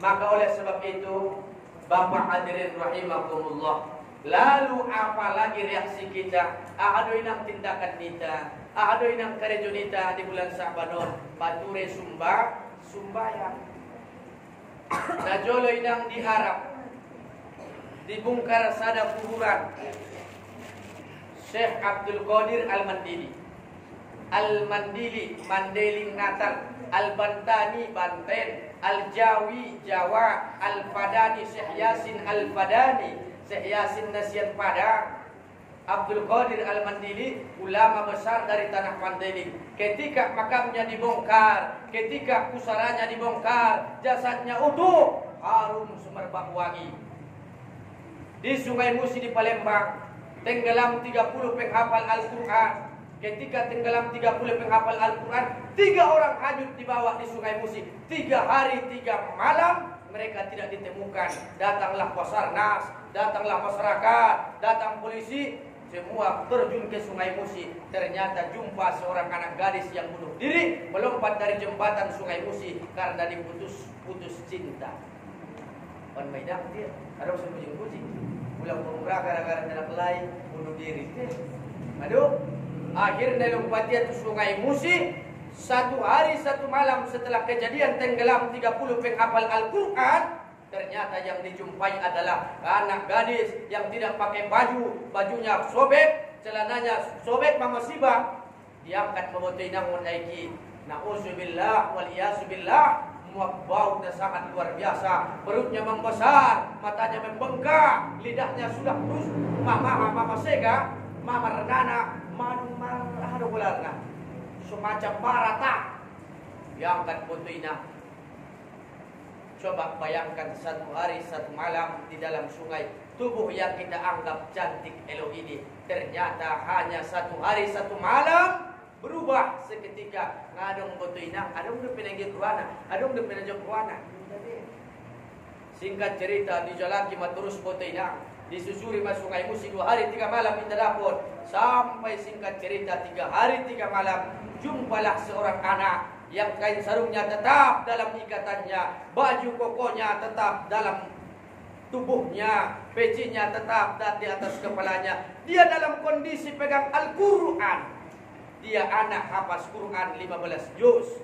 Maka oleh sebab itu, Bapak hadirin rahimakumullah, lalu apalagi reaksi kita? Ahado inang tindakan kita, ahado inang karejo kita di bulan Sabanon, bature sumbayang. Najolo inang diharap, dibongkar sada kuburan Syekh Abdul Qadir Al-Mandili, Mandeling Natal, Al-Bantani Banten, Al-Jawi Jawa, Al-Fadani Syekh Yasin Al-Fadani, Syekh Yasin Nasian Padang, Abdul Qadir Al-Mandili, ulama besar dari tanah Mandeling. Ketika makamnya dibongkar, ketika pusaranya dibongkar, jasadnya utuh, harum semerbak wangi. Di Sungai Musi di Palembang, tenggelam 30 penghafal Al-Quran. Ketika tenggelam 30 penghafal Al-Quran, 3 orang hanyut dibawa di Sungai Musi. 3 hari 3 malam mereka tidak ditemukan. Datanglah Basarnas, datanglah masyarakat, datang polisi, semua terjun ke Sungai Musi. Ternyata jumpa seorang anak gadis yang bunuh diri, melompat dari jembatan Sungai Musi karena putus cinta. Wan Maidang dia, ada sembunyi kucing. Pulang umrah gara-gara tidak lain, bunuh diri. Aduh, akhirnya lompat dia ke Sungai Musi. 1 hari 1 malam setelah kejadian tenggelam 30 penghafal Al-Quran, ternyata yang dijumpai adalah anak gadis yang tidak pakai baju, bajunya sobek, celananya sobek, mamasibah. Diangkat memotoi namun aiki. Na'udzubillah wal iyasubillah. Baunya sangat luar biasa, perutnya membesar, matanya membengkak, lidahnya sudah terus mama sega, mama renana, ada bulannya, semacam barata. Diangkat fotoina. Coba bayangkan 1 hari 1 malam di dalam sungai, tubuh yang kita anggap cantik elok ini ternyata hanya 1 hari 1 malam berubah seketika. Ngadong foto inang, adong de penagih ruana, adong de penajok ruana. Singkat cerita, dijalaki maturus foto inang, disusuri mas Sungai Musi 2 hari 3 malam kita dapat. Sampai singkat cerita 3 hari 3 malam, jumpalah seorang anak yang kain sarungnya tetap dalam ikatannya, baju kokonya tetap dalam tubuhnya, pecinya tetap di atas kepalanya. Dia dalam kondisi pegang Al-Quran. Dia anak hafaz Quran 15 juz.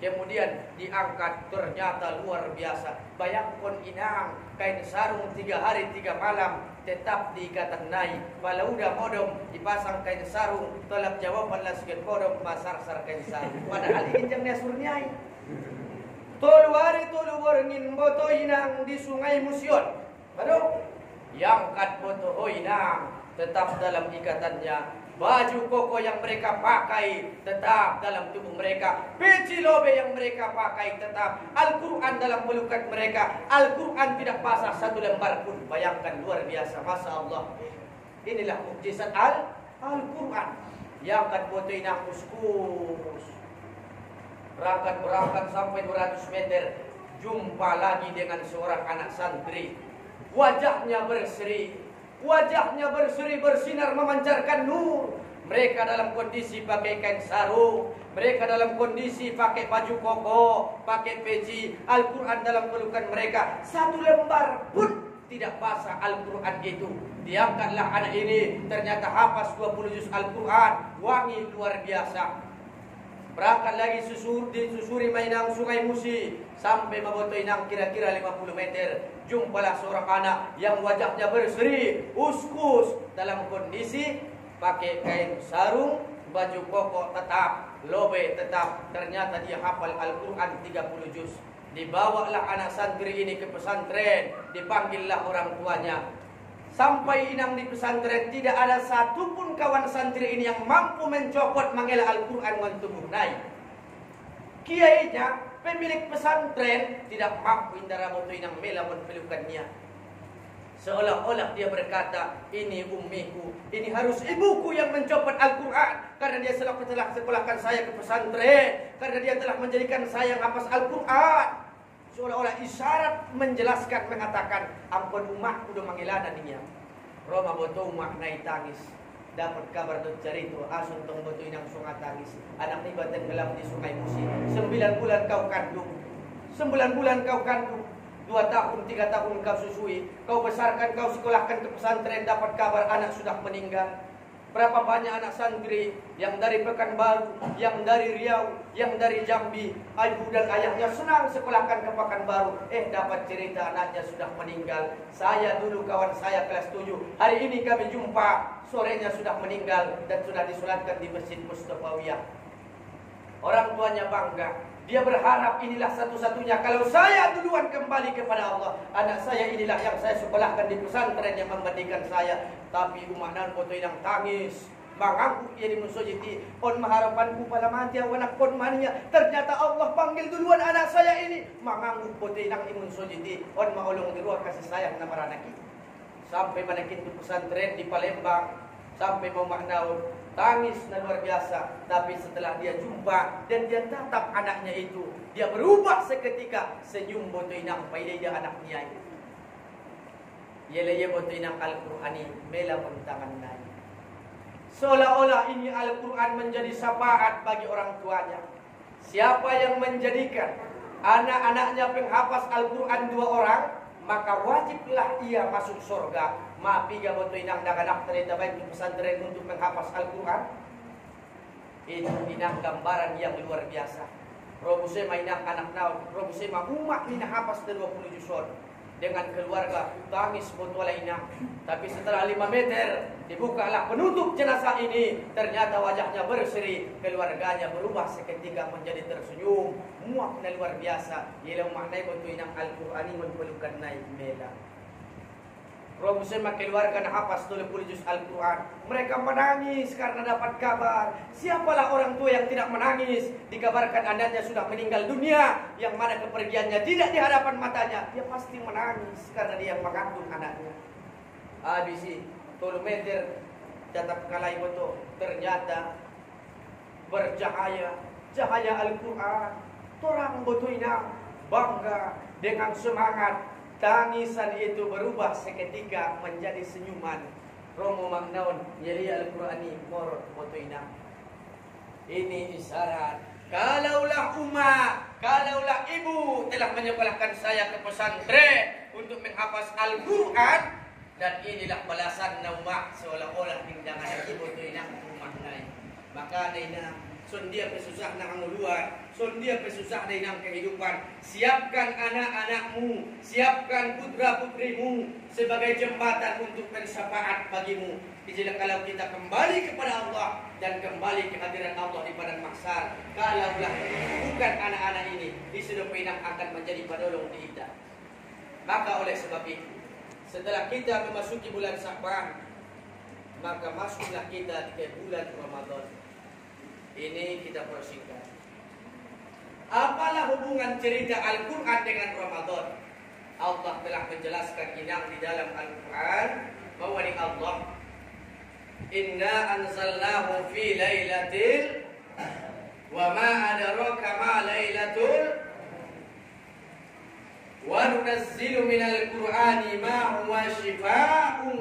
Kemudian diangkat, ternyata luar biasa. Bayangkan inang, kain sarung 3 hari 3 malam tetap diikatan naik. Kalau udah modom dipasang kain sarung, tolak jawabanlah sekian kodom pasar-sar kain sarung. Padahal injangnya surnyai. Tolu hari tolu warngin boto inang di Sungai Musion. Aduh, yangkat boto inang tetap dalam ikatannya. Baju koko yang mereka pakai tetap dalam tubuh mereka. Peci lobe yang mereka pakai tetap. Al-Quran dalam pelukan mereka. Al-Quran tidak basah 1 lembar pun. Bayangkan, luar biasa. Masya Allah. Inilah mukjizat Al-Quran. Yang akan botoin kus. Berangkat sampai 200 meter. Jumpa lagi dengan seorang anak santri. Wajahnya berseri bersinar memancarkan nur. Mereka dalam kondisi pakai kain sarung, mereka dalam kondisi pakai baju koko, pakai peci. Al-Quran dalam pelukan mereka. 1 lembar pun tidak basah Al-Quran gitu. Diangkatlah anak ini, ternyata hafaz 20 juz Al-Quran, wangi luar biasa. Berangkat lagi disusuri mainang Sungai Musi sampai Maboto Inang kira-kira 50 meter. Jumpalah seorang anak yang wajahnya berseri, uskus, dalam kondisi pakai kain sarung, baju koko tetap, lobe tetap. Ternyata dia hafal Al-Quran 30 juz. Dibawalah anak santri ini ke pesantren, dipanggillah orang tuanya. Sampai inang di pesantren, tidak ada satupun kawan santri ini yang mampu mencopot mengelah Al-Quran dengan tubuh naik. Kiainya, pemilik pesantren, tidak mampu indara boto inang mela pelukannya. Seolah-olah dia berkata, ini ummiku, ini harus ibuku yang mencopot Al-Quran. Karena dia telah sekolahkan saya ke pesantren. Karena dia telah menjadikan saya yang hafaz Al-Quran. Seolah-olah isyarat menjelaskan, mengatakan, ampun umatku udah mangilana dia. Roma boto umat naik tangis. Dapat kabar tu cerita, asun tong boto inang sungai tangis. Anak ni tenggelam di sungai Musi. 9 bulan kau kandung. 9 bulan kau kandung. 2 tahun, 3 tahun kau susui, kau besarkan, kau sekolahkan ke pesantren, dapat kabar anak sudah meninggal. Berapa banyak anak santri yang dari Pekanbaru, yang dari Riau, yang dari Jambi, ibu dan ayahnya senang sekolahkan ke Pekanbaru. Dapat cerita anaknya sudah meninggal. Saya dulu kawan saya kelas 7, hari ini kami jumpa, sorenya sudah meninggal dan sudah disolatkan di Masjid Mustafawiyah. Orang tuanya bangga. Dia berharap inilah satu-satunya. Kalau saya duluan kembali kepada Allah, anak saya inilah yang saya sekolahkan di pesantren yang memandikan saya. Tapi umanan foto yang tangis, mengaku ia dimusojiti. On maharapanku pada mati anak pon mania. Ternyata Allah panggil duluan anak saya ini. Mengaku foto yang dimusojiti. On maulung diruah kasih sayang nama anak itu. Sampai manakin di pesantren di Palembang, sampai mau maknaun. Tangis dan luar biasa. Tapi setelah dia jumpa dan dia tatap anaknya itu, dia berubah seketika. Senyum boto inang pailai dia anaknya itu. Yelaya boto inang Al-Qur'ani mela mentangan naik. Seolah-olah ini Al-Quran menjadi syafaat bagi orang tuanya. Siapa yang menjadikan anak-anaknya penghafaz Al-Quran 2 orang, maka wajiblah ia masuk surga. Maapi ga boto inang daganak terita baik di pesantren untuk menghafaz Al-Quran. Itu inang gambaran yang luar biasa. Robusema inang anak naon, Robusema umat ni nahafaz 20 juzon. Dengan keluarga tangis boto inang. Tapi setelah 5 meter dibukalah penutup jenazah ini. Ternyata wajahnya berseri, keluarganya berubah seketika menjadi tersenyum. Muakna luar biasa. Ialah maknai boto inang Al-Qur'ani menpelukan naik mela. Robusema keluarga nahafaz 20 juz Al-Quran. Mereka menangis karena dapat kabar. Siapalah orang tua yang tidak menangis dikabarkan anaknya sudah meninggal dunia, yang mana kepergiannya tidak di hadapan matanya. Dia pasti menangis karena dia mengandung anaknya. Habis 10 meter tetap kalai betul. Ternyata bercahaya, cahaya Al-Quran. Torang betul inang bangga dengan semangat. Tangisan itu berubah seketika menjadi senyuman. Romo magnaon jadi Al-Qur'ani morot motoina. Ini isyarat. Kalaulah kalaulah ibu telah menyekolahkan saya ke pesantren untuk menghafaz Al-Qur'an, dan inilah balasan nauma seolah-olah jangan ibu toina maknai. Maka naina sondia pesusah nang luar, sondia pesusah dalam kehidupan. Siapkan anak-anakmu, siapkan putra-putrimu sebagai jembatan untuk bersyafaat bagimu. Jika kalau kita kembali kepada Allah dan kembali ke hadirat Allah di padang mahsyar, kalaulah bukan anak-anak ini, disuruh pinang akan menjadi penolong di kita. Maka oleh sebab itu, setelah kita memasuki bulan Sya'ban, maka masuklah kita ke bulan Ramadan. Ini kita persingkat. Apalah hubungan cerita Al-Quran dengan Ramadan? Allah telah menjelaskan inang di dalam Al-Quran bahwa di Allah, inna anzalnahu fi lailatil wa ma adraka ma lailatul wa nunazzilu minal Qur'ani ma huwa shifaa'un